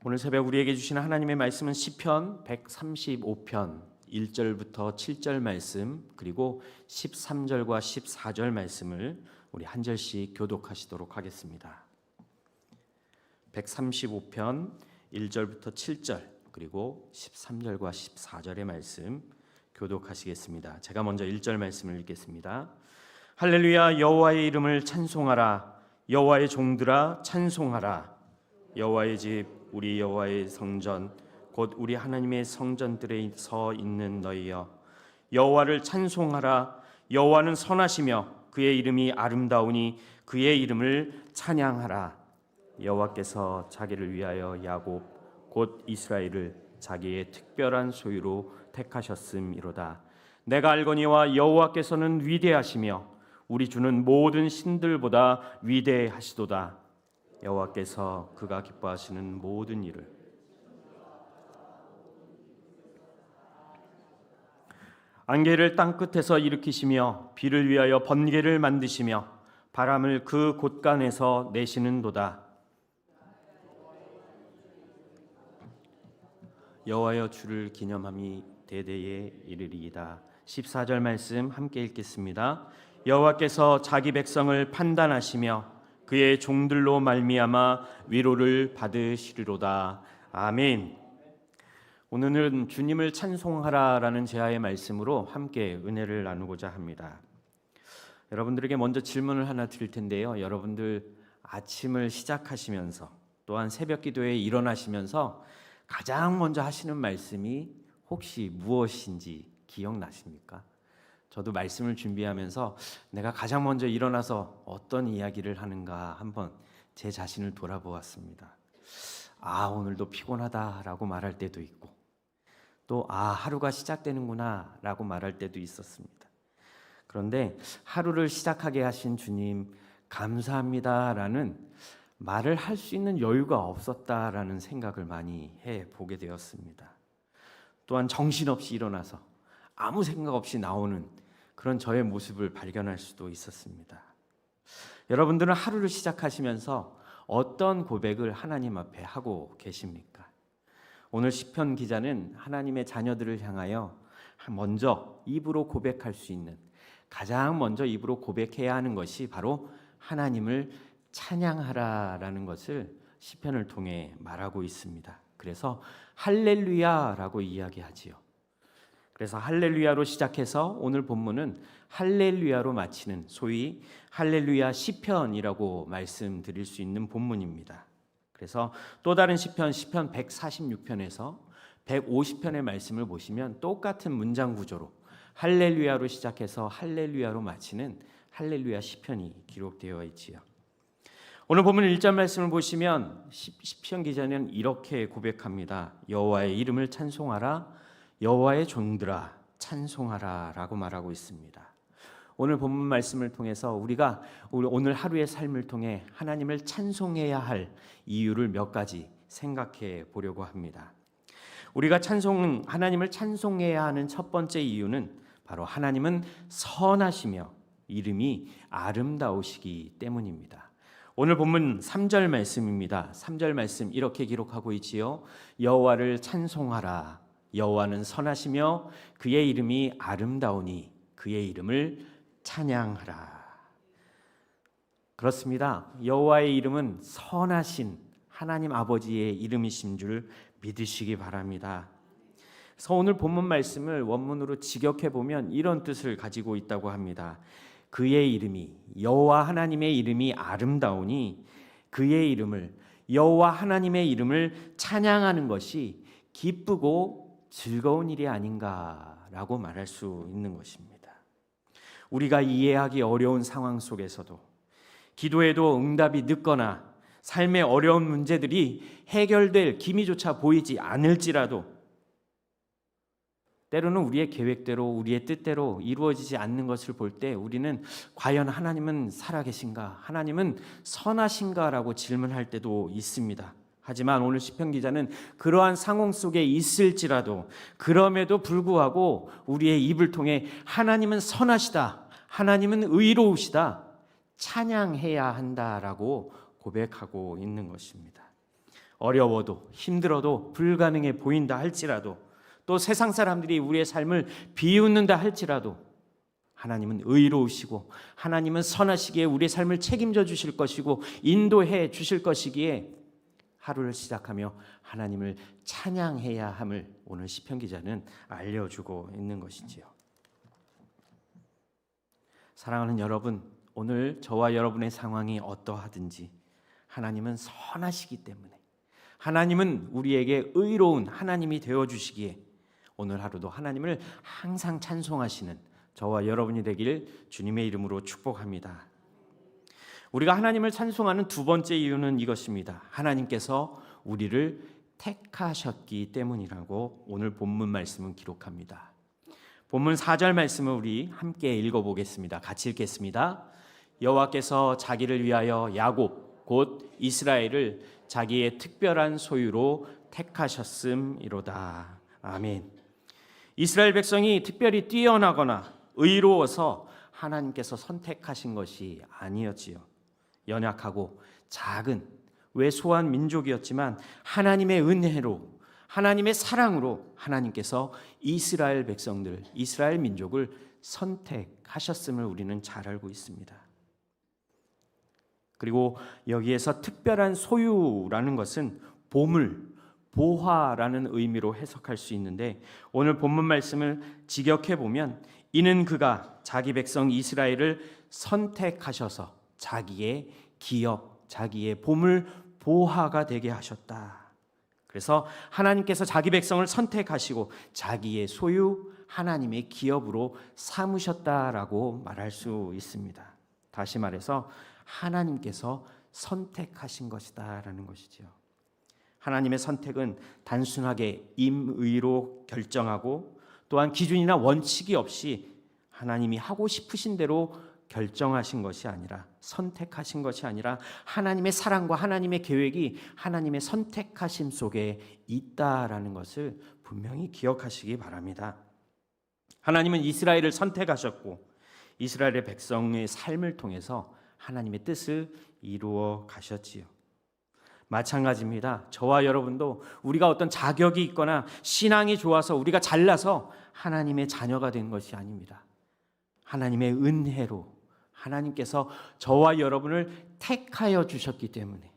오늘 새벽 우리에게 주시는 하나님의 말씀은 시편 135편 1절부터 7절 말씀, 그리고 13절과 14절 말씀을 우리 한 절씩 교독하시도록 하겠습니다. 135편 1절부터 7절 그리고 13절과 14절의 말씀 교독하시겠습니다. 제가 먼저 1절 말씀을 읽겠습니다. 할렐루야, 여호와의 이름을 찬송하라. 여호와의 종들아 찬송하라. 여호와의 집 우리 여호와의 성전 곧 우리 하나님의 성전들에 서 있는 너희여, 여호와를 찬송하라. 여호와는 선하시며 그의 이름이 아름다우니 그의 이름을 찬양하라. 여호와께서 자기를 위하여 야곱 곧 이스라엘을 자기의 특별한 소유로 택하셨음이로다. 내가 알거니와 여호와께서는 위대하시며 우리 주는 모든 신들보다 위대하시도다. 여호와께서 그가 기뻐하시는 모든 일을 안개를 땅 끝에서 일으키시며 비를 위하여 번개를 만드시며 바람을 그 곳간에서 내시는도다. 여호와여, 주를 기념함이 대대에 이르리이다. 14절 말씀 함께 읽겠습니다. 여호와께서 자기 백성을 판단하시며 그의 종들로 말미암아 위로를 받으시리로다. 아멘. 오늘은 주님을 찬송하라라는 제아의 말씀으로 함께 은혜를 나누고자 합니다. 여러분들에게 먼저 질문을 하나 드릴 텐데요. 여러분들 아침을 시작하시면서 또한 새벽 기도에 일어나시면서 가장 먼저 하시는 말씀이 혹시 무엇인지 기억나십니까? 저도 말씀을 준비하면서 내가 가장 먼저 일어나서 어떤 이야기를 하는가 한번 제 자신을 돌아보았습니다. 오늘도 피곤하다라고 말할 때도 있고, 또 하루가 시작되는구나 라고 말할 때도 있었습니다. 그런데 하루를 시작하게 하신 주님 감사합니다라는 말을 할 수 있는 여유가 없었다라는 생각을 많이 해보게 되었습니다. 또한 정신없이 일어나서 아무 생각 없이 나오는 그런 저의 모습을 발견할 수도 있었습니다. 여러분들은 하루를 시작하시면서 어떤 고백을 하나님 앞에 하고 계십니까? 오늘 시편 기자는 하나님의 자녀들을 향하여 먼저 입으로 고백할 수 있는, 가장 먼저 입으로 고백해야 하는 것이 바로 하나님을 찬양하라라는 것을 시편을 통해 말하고 있습니다. 그래서 할렐루야라고 이야기하지요. 그래서 할렐루야로 시작해서 오늘 본문은 할렐루야로 마치는 소위 할렐루야 시편이라고 말씀드릴 수 있는 본문입니다. 그래서 또 다른 시편 146편에서 150편의 말씀을 보시면 똑같은 문장 구조로 할렐루야로 시작해서 할렐루야로 마치는 할렐루야 시편이 기록되어 있지요. 오늘 본문 1절 말씀을 보시면 시편 기자는 이렇게 고백합니다. 여호와의 이름을 찬송하라. 여호와의 종들아 찬송하라 라고 말하고 있습니다. 오늘 본문 말씀을 통해서 우리가 오늘 하루의 삶을 통해 하나님을 찬송해야 할 이유를 몇 가지 생각해 보려고 합니다. 우리가 하나님을 찬송해야 하는 첫 번째 이유는 바로 하나님은 선하시며 이름이 아름다우시기 때문입니다. 오늘 본문 3절 말씀입니다. 3절 말씀 이렇게 기록하고 있지요. 여호와를 찬송하라. 여호와는 선하시며 그의 이름이 아름다우니 그의 이름을 찬양하라. 그렇습니다. 여호와의 이름은 선하신 하나님 아버지의 이름이신 줄 믿으시기 바랍니다. 그래서 오늘 본문 말씀을 원문으로 직역해 보면 이런 뜻을 가지고 있다고 합니다. 그의 이름이, 여호와 하나님의 이름이 아름다우니 그의 이름을, 여호와 하나님의 이름을 찬양하는 것이 기쁘고 즐거운 일이 아닌가라고 말할 수 있는 것입니다. 우리가 이해하기 어려운 상황 속에서도, 기도에도 응답이 늦거나 삶의 어려운 문제들이 해결될 기미조차 보이지 않을지라도, 때로는 우리의 계획대로 우리의 뜻대로 이루어지지 않는 것을 볼 때 우리는 과연 하나님은 살아계신가, 하나님은 선하신가 라고 질문할 때도 있습니다. 하지만 오늘 시편 기자는 그러한 상황 속에 있을지라도 그럼에도 불구하고 우리의 입을 통해 하나님은 선하시다, 하나님은 의로우시다, 찬양해야 한다라고 고백하고 있는 것입니다. 어려워도 힘들어도 불가능해 보인다 할지라도 또 세상 사람들이 우리의 삶을 비웃는다 할지라도 하나님은 의로우시고 하나님은 선하시기에 우리의 삶을 책임져 주실 것이고 인도해 주실 것이기에 하루를 시작하며 하나님을 찬양해야 함을 오늘 시편 기자는 알려주고 있는 것이지요. 사랑하는 여러분, 오늘 저와 여러분의 상황이 어떠하든지 하나님은 선하시기 때문에 하나님은 우리에게 의로운 하나님이 되어주시기에 오늘 하루도 하나님을 항상 찬송하시는 저와 여러분이 되길 주님의 이름으로 축복합니다. 우리가 하나님을 찬송하는 두 번째 이유는 이것입니다. 하나님께서 우리를 택하셨기 때문이라고 오늘 본문 말씀은 기록합니다. 본문 4절 말씀을 우리 함께 읽어보겠습니다. 같이 읽겠습니다. 여호와께서 자기를 위하여 야곱 곧 이스라엘을 자기의 특별한 소유로 택하셨음이로다. 아멘. 이스라엘 백성이 특별히 뛰어나거나 의로워서 하나님께서 선택하신 것이 아니었지요. 연약하고 작은 왜소한 민족이었지만 하나님의 은혜로 하나님의 사랑으로 하나님께서 이스라엘 백성들, 이스라엘 민족을 선택하셨음을 우리는 잘 알고 있습니다. 그리고 여기에서 특별한 소유라는 것은 보물, 보화라는 의미로 해석할 수 있는데 오늘 본문 말씀을 직역해 보면 이는 그가 자기 백성 이스라엘을 선택하셔서 자기의 기업, 자기의 보물, 보화가 되게 하셨다. 그래서 하나님께서 자기 백성을 선택하시고 자기의 소유, 하나님의 기업으로 삼으셨다라고 말할 수 있습니다. 다시 말해서 하나님께서 선택하신 것이다라는 것이지요. 하나님의 선택은 단순하게 임의로 결정하고 또한 기준이나 원칙이 없이 하나님이 하고 싶으신 대로 결정하신 것이 아니라 선택하신 것이 아니라 하나님의 사랑과 하나님의 계획이 하나님의 선택하심 속에 있다라는 것을 분명히 기억하시기 바랍니다. 하나님은 이스라엘을 선택하셨고 이스라엘의 백성의 삶을 통해서 하나님의 뜻을 이루어 가셨지요. 마찬가지입니다. 저와 여러분도 우리가 어떤 자격이 있거나 신앙이 좋아서 우리가 잘나서 하나님의 자녀가 된 것이 아닙니다. 하나님의 은혜로 하나님께서 저와 여러분을 택하여 주셨기 때문에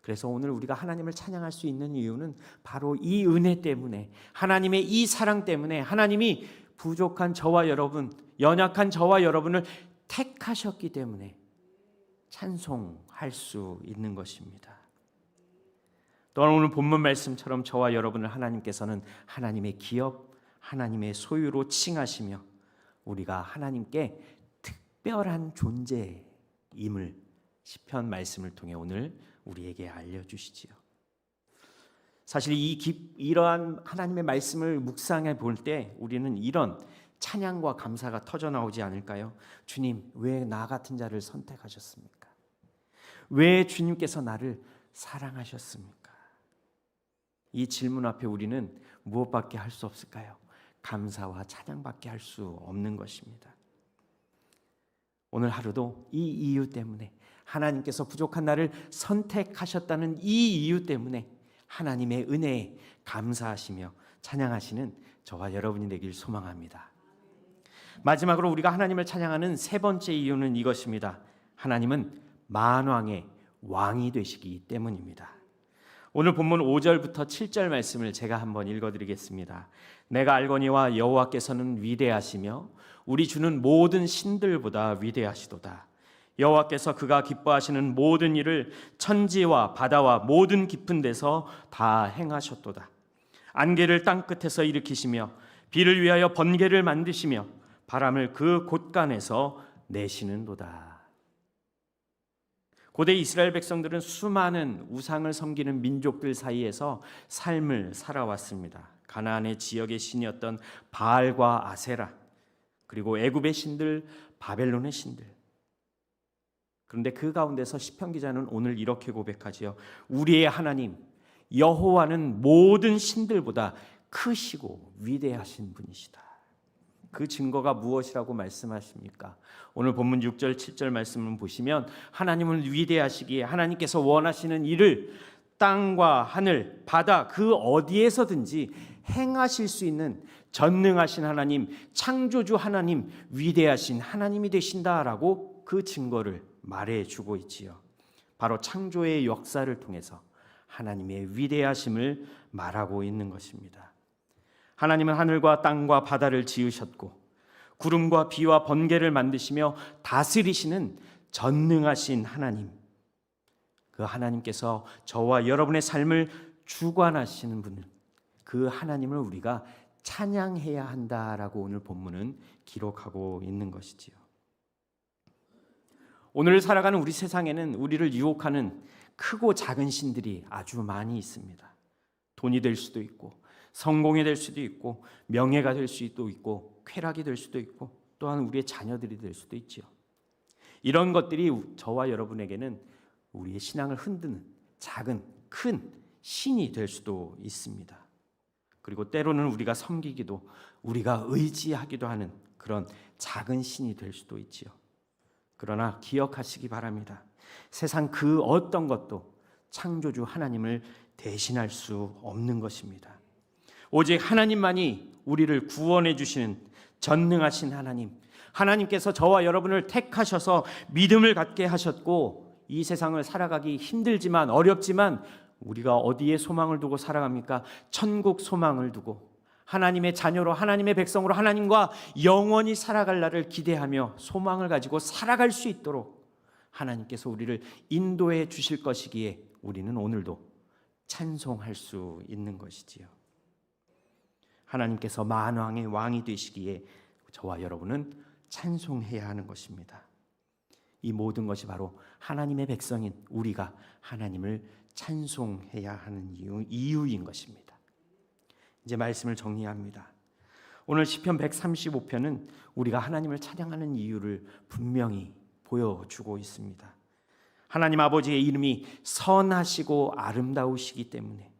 그래서 오늘 우리가 하나님을 찬양할 수 있는 이유는 바로 이 은혜 때문에 하나님의 이 사랑 때문에 하나님이 부족한 저와 여러분, 연약한 저와 여러분을 택하셨기 때문에 찬송할 수 있는 것입니다. 또한 오늘 본문 말씀처럼 저와 여러분을 하나님께서는 하나님의 기업, 하나님의 소유로 칭하시며 우리가 하나님께 특별한 존재임을 시편 말씀을 통해 오늘 우리에게 알려주시지요. 사실 이러한 하나님의 말씀을 묵상해 볼 때 우리는 이런 찬양과 감사가 터져나오지 않을까요? 주님, 왜 나 같은 자를 선택하셨습니까? 왜 주님께서 나를 사랑하셨습니까? 이 질문 앞에 우리는 무엇밖에 할 수 없을까요? 감사와 찬양밖에 할 수 없는 것입니다. 오늘 하루도 이 이유 때문에 하나님께서 부족한 나를 선택하셨다는 이 이유 때문에 하나님의 은혜에 감사하시며 찬양하시는 저와 여러분이 되길 소망합니다. 마지막으로 우리가 하나님을 찬양하는 세 번째 이유는 이것입니다. 하나님은 만왕의 왕이 되시기 때문입니다. 오늘 본문 5절부터 7절 말씀을 제가 한번 읽어드리겠습니다. 내가 알거니와 여호와께서는 위대하시며 우리 주는 모든 신들보다 위대하시도다. 여호와께서 그가 기뻐하시는 모든 일을 천지와 바다와 모든 깊은 데서 다 행하셨도다. 안개를 땅끝에서 일으키시며 비를 위하여 번개를 만드시며 바람을 그 곳간에서 내시는도다. 고대 이스라엘 백성들은 수많은 우상을 섬기는 민족들 사이에서 삶을 살아왔습니다. 가나안의 지역의 신이었던 바알과 아세라, 그리고 애굽의 신들, 바벨론의 신들. 그런데 그 가운데서 시편 기자는 오늘 이렇게 고백하지요. 우리의 하나님 여호와는 모든 신들보다 크시고 위대하신 분이시다. 그 증거가 무엇이라고 말씀하십니까? 오늘 본문 6절 7절 말씀을 보시면 하나님은 위대하시기에 하나님께서 원하시는 일을 땅과 하늘, 바다 그 어디에서든지 행하실 수 있는 전능하신 하나님, 창조주 하나님, 위대하신 하나님이 되신다라고 그 증거를 말해주고 있지요. 바로 창조의 역사를 통해서 하나님의 위대하심을 말하고 있는 것입니다. 하나님은 하늘과 땅과 바다를 지으셨고 구름과 비와 번개를 만드시며 다스리시는 전능하신 하나님, 그 하나님께서 저와 여러분의 삶을 주관하시는 분, 그 하나님을 우리가 찬양해야 한다라고 오늘 본문은 기록하고 있는 것이지요. 오늘 살아가는 우리 세상에는 우리를 유혹하는 크고 작은 신들이 아주 많이 있습니다. 돈이 될 수도 있고 성공이 될 수도 있고 명예가 될 수도 있고 쾌락이 될 수도 있고 또한 우리의 자녀들이 될 수도 있지요. 이런 것들이 저와 여러분에게는 우리의 신앙을 흔드는 작은 큰 신이 될 수도 있습니다. 그리고 때로는 우리가 섬기기도 우리가 의지하기도 하는 그런 작은 신이 될 수도 있지요. 그러나 기억하시기 바랍니다. 세상 그 어떤 것도 창조주 하나님을 대신할 수 없는 것입니다. 오직 하나님만이 우리를 구원해 주시는 전능하신 하나님, 하나님께서 저와 여러분을 택하셔서 믿음을 갖게 하셨고 이 세상을 살아가기 힘들지만 어렵지만 우리가 어디에 소망을 두고 살아갑니까? 천국 소망을 두고 하나님의 자녀로 하나님의 백성으로 하나님과 영원히 살아갈 날을 기대하며 소망을 가지고 살아갈 수 있도록 하나님께서 우리를 인도해 주실 것이기에 우리는 오늘도 찬송할 수 있는 것이지요. 하나님께서 만왕의 왕이 되시기에 저와 여러분은 찬송해야 하는 것입니다. 이 모든 것이 바로 하나님의 백성인 우리가 하나님을 찬송해야 하는 이유인 것입니다. 이제 말씀을 정리합니다. 오늘 시편 135편은 우리가 하나님을 찬양하는 이유를 분명히 보여주고 있습니다. 하나님 아버지의 이름이 선하시고 아름다우시기 때문에,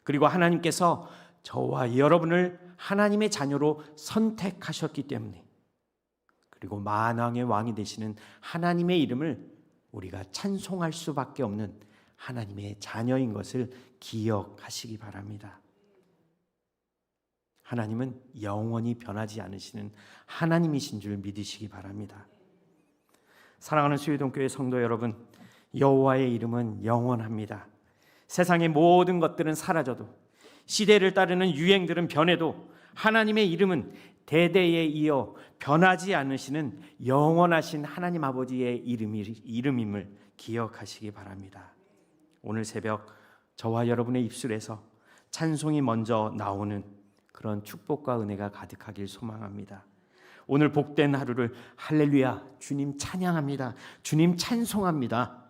그리고 하나님께서 저와 여러분을 하나님의 자녀로 선택하셨기 때문에, 그리고 만왕의 왕이 되시는 하나님의 이름을 우리가 찬송할 수밖에 없는 하나님의 자녀인 것을 기억하시기 바랍니다. 하나님은 영원히 변하지 않으시는 하나님이신 줄 믿으시기 바랍니다. 사랑하는 수유동교회 성도 여러분, 여호와의 이름은 영원합니다. 세상의 모든 것들은 사라져도, 시대를 따르는 유행들은 변해도 하나님의 이름은 대대에 이어 변하지 않으시는 영원하신 하나님 아버지의 이름임을 기억하시기 바랍니다. 오늘 새벽 저와 여러분의 입술에서 찬송이 먼저 나오는 그런 축복과 은혜가 가득하길 소망합니다. 오늘 복된 하루를 할렐루야, 주님 찬양합니다, 주님 찬송합니다,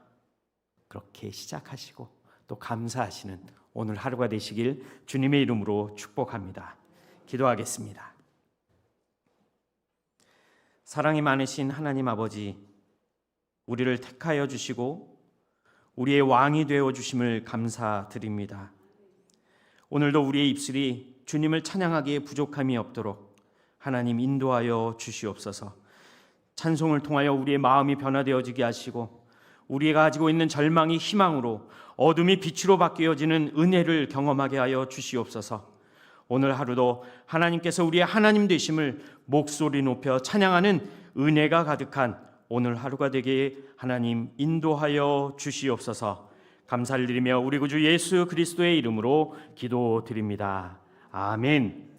그렇게 시작하시고 또 감사하시는 오늘 하루가 되시길 주님의 이름으로 축복합니다. 기도하겠습니다. 사랑이 많으신 하나님 아버지, 우리를 택하여 주시고 우리의 왕이 되어 주심을 감사드립니다. 오늘도 우리의 입술이 주님을 찬양하기에 부족함이 없도록 하나님 인도하여 주시옵소서. 찬송을 통하여 우리의 마음이 변화되어지게 하시고 우리가 가지고 있는 절망이 희망으로, 어둠이 빛으로 바뀌어지는 은혜를 경험하게 하여 주시옵소서. 오늘 하루도 하나님께서 우리의 하나님 되심을 목소리 높여 찬양하는 은혜가 가득한 오늘 하루가 되게 하나님 인도하여 주시옵소서. 감사를 드리며 우리 구주 예수 그리스도의 이름으로 기도드립니다. 아멘.